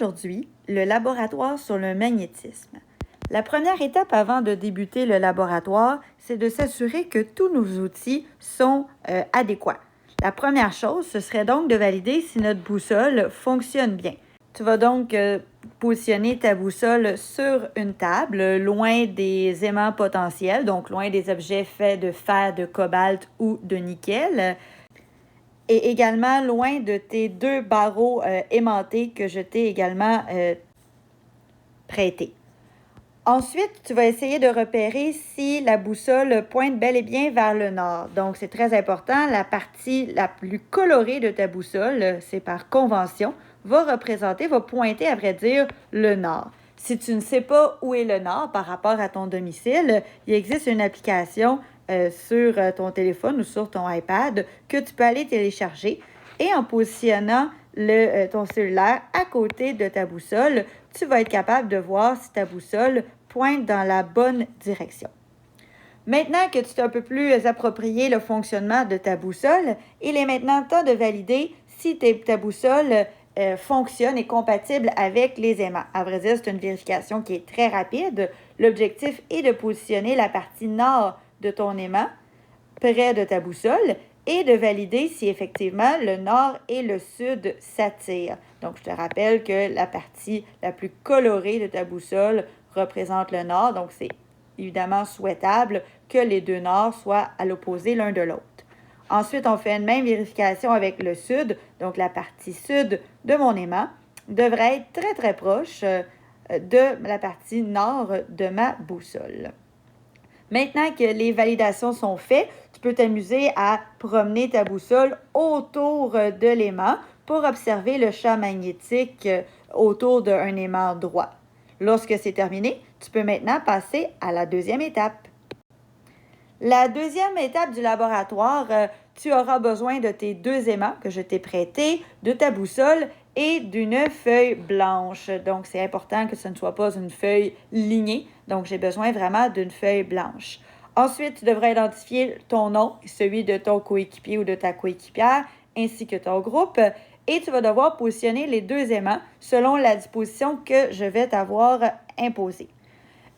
aujourd'hui le laboratoire sur le magnétisme. La première étape avant de débuter le laboratoire, c'est de s'assurer que tous nos outils sont adéquats. La première chose, ce serait donc de valider si notre boussole fonctionne bien. Tu vas donc positionner ta boussole sur une table, loin des aimants potentiels, donc loin des objets faits de fer, de cobalt ou de nickel, et également loin de tes deux barreaux aimantés que je t'ai également prêtés. Ensuite, tu vas essayer de repérer si la boussole pointe bel et bien vers le nord. Donc, c'est très important. La partie la plus colorée de ta boussole, c'est par convention, va pointer, à vrai dire, le nord. Si tu ne sais pas où est le nord par rapport à ton domicile, il existe une application sur ton téléphone ou sur ton iPad que tu peux aller télécharger. Et en positionnant ton cellulaire à côté de ta boussole, tu vas être capable de voir si ta boussole pointe dans la bonne direction. Maintenant que tu t'es un peu plus approprié le fonctionnement de ta boussole, il est maintenant temps de valider si ta boussole fonctionne et est compatible avec les aimants. À vrai dire, c'est une vérification qui est très rapide. L'objectif est de positionner la partie nord de ton aimant près de ta boussole et de valider si effectivement le nord et le sud s'attirent. Donc, je te rappelle que la partie la plus colorée de ta boussole représente le nord. Donc, c'est évidemment souhaitable que les deux nords soient à l'opposé l'un de l'autre. Ensuite, on fait une même vérification avec le sud. Donc, la partie sud de mon aimant devrait être très, très proche de la partie nord de ma boussole. Maintenant que les validations sont faites, tu peux t'amuser à promener ta boussole autour de l'aimant pour observer le champ magnétique autour d'un aimant droit. Lorsque c'est terminé, tu peux maintenant passer à la deuxième étape. La deuxième étape du laboratoire, tu auras besoin de tes deux aimants que je t'ai prêtés, de ta boussole et d'une feuille blanche. Donc, c'est important que ce ne soit pas une feuille lignée. Donc, j'ai besoin vraiment d'une feuille blanche. Ensuite, tu devras identifier ton nom, celui de ton coéquipier ou de ta coéquipière, ainsi que ton groupe. Et tu vas devoir positionner les deux aimants selon la disposition que je vais t'avoir imposée.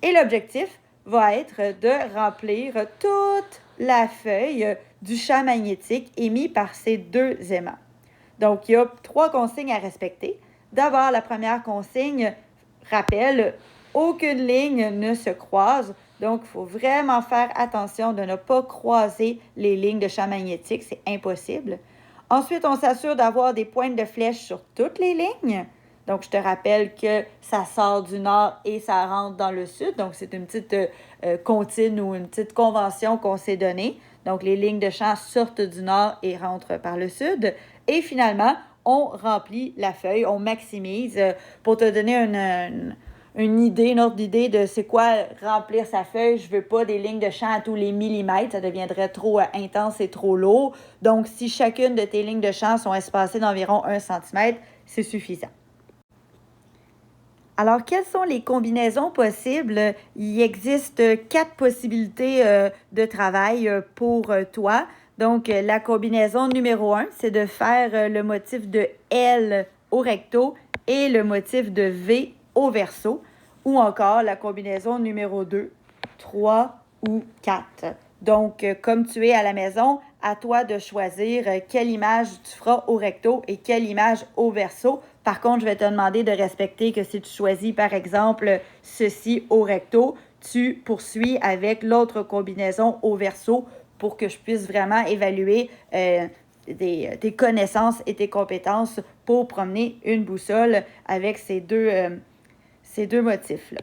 Et l'objectif va être de remplir toute la feuille du champ magnétique émis par ces deux aimants. Donc, il y a 3 consignes à respecter. D'abord, la première consigne rappelle, aucune ligne ne se croise. Donc, il faut vraiment faire attention de ne pas croiser les lignes de champ magnétique. C'est impossible. Ensuite, on s'assure d'avoir des pointes de flèche sur toutes les lignes. Donc, je te rappelle que ça sort du nord et ça rentre dans le sud. Donc, c'est une petite comptine ou une petite convention qu'on s'est donnée. Donc, les lignes de champ sortent du nord et rentrent par le sud. Et finalement, on remplit la feuille, on maximise pour te donner une ordre d'idée de c'est quoi remplir sa feuille. Je ne veux pas des lignes de champ à tous les millimètres, ça deviendrait trop intense et trop lourd. Donc, si chacune de tes lignes de champ sont espacées d'environ 1 cm, c'est suffisant. Alors, quelles sont les combinaisons possibles? Il existe 4 possibilités de travail pour toi. Donc, la combinaison numéro 1, c'est de faire le motif de L au recto et le motif de V au verso. Ou encore la combinaison numéro 2, 3 ou 4. Donc, comme tu es à la maison, à toi de choisir quelle image tu feras au recto et quelle image au verso. Par contre, je vais te demander de respecter que si tu choisis, par exemple, ceci au recto, tu poursuis avec l'autre combinaison au verso pour que je puisse vraiment évaluer tes connaissances et tes compétences pour promener une boussole avec ces deux motifs-là.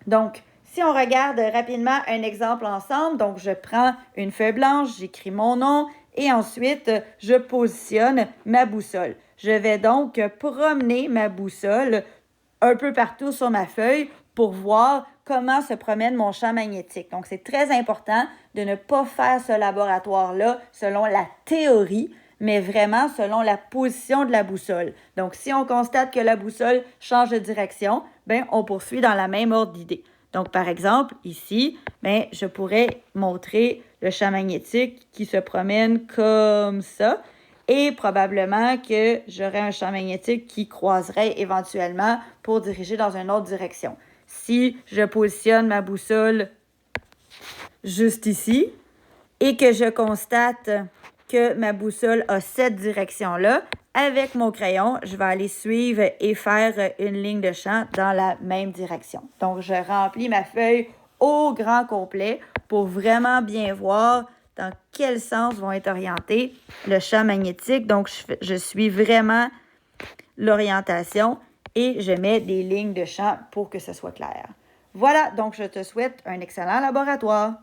Donc, si on regarde rapidement un exemple ensemble, donc je prends une feuille blanche, j'écris mon nom et ensuite je positionne ma boussole. Je vais donc promener ma boussole un peu partout sur ma feuille pour voir comment se promène mon champ magnétique. Donc, c'est très important de ne pas faire ce laboratoire-là selon la théorie, mais vraiment selon la position de la boussole. Donc, si on constate que la boussole change de direction, bien, on poursuit dans la même ordre d'idée. Donc, par exemple, ici, bien, je pourrais montrer le champ magnétique qui se promène comme ça. Et probablement que j'aurai un champ magnétique qui croiserait éventuellement pour diriger dans une autre direction. Si je positionne ma boussole juste ici et que je constate que ma boussole a cette direction-là, avec mon crayon, je vais aller suivre et faire une ligne de champ dans la même direction. Donc, je remplis ma feuille au grand complet pour vraiment bien voir dans quel sens vont être orientés le champ magnétique. Donc, je suis vraiment l'orientation et je mets des lignes de champ pour que ce soit clair. Voilà, donc je te souhaite un excellent laboratoire.